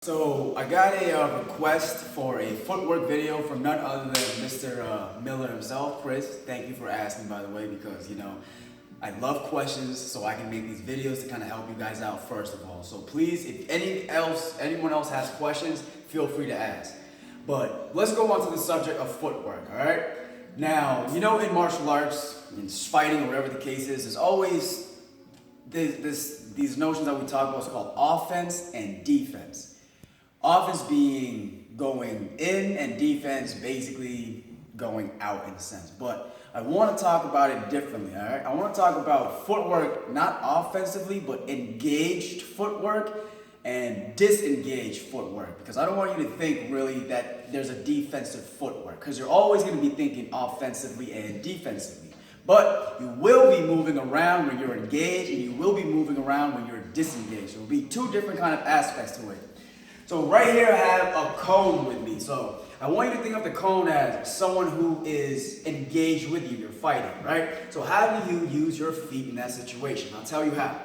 So I got a request for a footwork video from none other than Mr. Miller himself. Chris, thank you for asking, by the way, because I love questions, so I can make these videos to kind of help you guys out first of all. So please, if anyone else has questions, feel free to ask. But let's go on to the subject of footwork, all right? Now, in martial arts, in fighting, or whatever the case is, there's always these notions that we talk about. It's called offense and defense. Offense being going in and defense basically going out in a sense. But I want to talk about it differently, all right? I want to talk about footwork, not offensively, but engaged footwork and disengaged footwork. Because I don't want you to think really that there's a defensive footwork, because you're always going to be thinking offensively and defensively. But you will be moving around when you're engaged, and you will be moving around when you're disengaged. There will be two different kind of aspects to it. So right here I have a cone with me. So I want you to think of the cone as someone who is engaged with you. You're fighting, right? So how do you use your feet in that situation? I'll tell you how.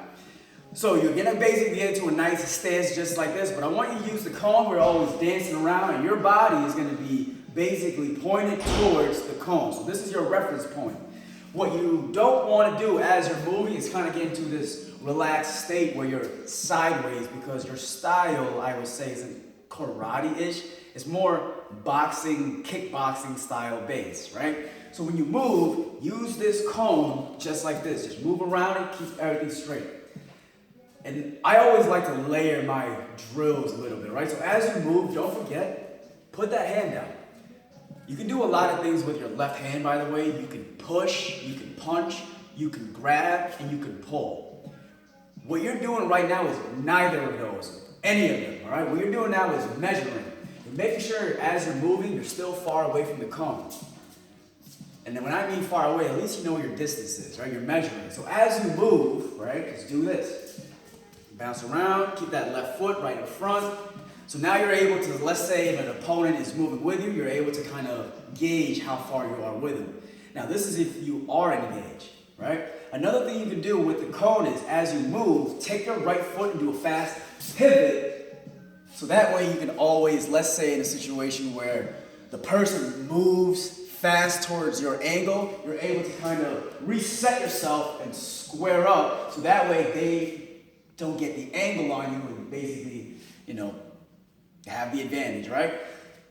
So you're gonna basically get into a nice stance just like this, but I want you to use the cone. We're always dancing around, and your body is gonna be basically pointed towards the cone. So this is your reference point. What you don't want to do as you're moving is kind of get into this relaxed state where you're sideways, because your style, I would say, isn't karate-ish. It's more boxing, kickboxing style base, right? So when you move, use this cone just like this. Just move around and keep everything straight. And I always like to layer my drills a little bit, right? So as you move, don't forget, put that hand down. You can do a lot of things with your left hand, by the way. You can push, you can punch, you can grab, and you can pull. What you're doing right now is neither of those, any of them, all right? What you're doing now is measuring. You're making sure as you're moving, you're still far away from the cone. And then when I mean far away, at least you know what your distance is, right? You're measuring. So as you move, right, just do this. Bounce around, keep that left foot right in front. So now you're able to, let's say if an opponent is moving with you, you're able to kind of gauge how far you are with them. Now this is if you are engaged, right? Another thing you can do with the cone is as you move, take your right foot and do a fast pivot. So that way you can always, let's say in a situation where the person moves fast towards your angle, you're able to kind of reset yourself and square up. So that way they don't get the angle on you and basically, have the advantage, right?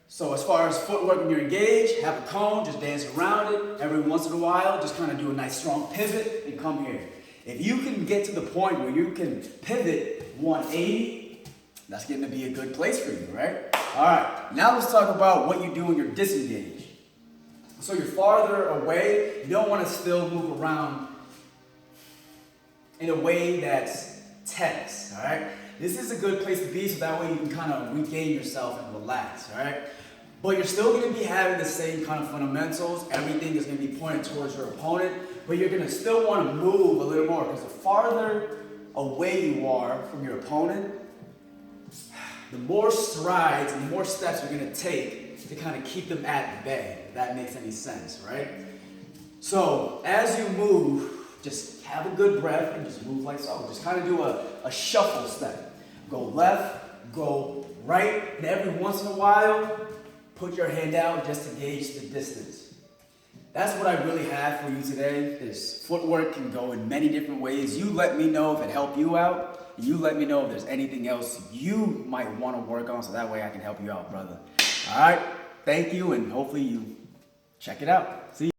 So as far as footwork, when you're engaged, have a cone, just dance around it. Every once in a while, just kind of do a nice strong pivot and come here. If you can get to the point where you can pivot 180, that's going to be a good place for you, right? All right, now let's talk about what you do when you're disengaged. So you're farther away. You don't want to still move around in a way that's tense, all right? This is a good place to be, so that way you can kind of regain yourself and relax, all right? But you're still going to be having the same kind of fundamentals. Everything is going to be pointed towards your opponent, but you're going to still want to move a little more, because the farther away you are from your opponent, the more strides and the more steps you're going to take to kind of keep them at bay, if that makes any sense, right? So as you move, just have a good breath and just move like so. Just kind of do a shuffle step. Go left, go right, and every once in a while, put your hand out just to gauge the distance. That's what I really have for you today. This footwork can go in many different ways. You let me know if it helped you out. You let me know if there's anything else you might want to work on, so that way I can help you out, brother. All right, thank you, and hopefully you check it out. See you.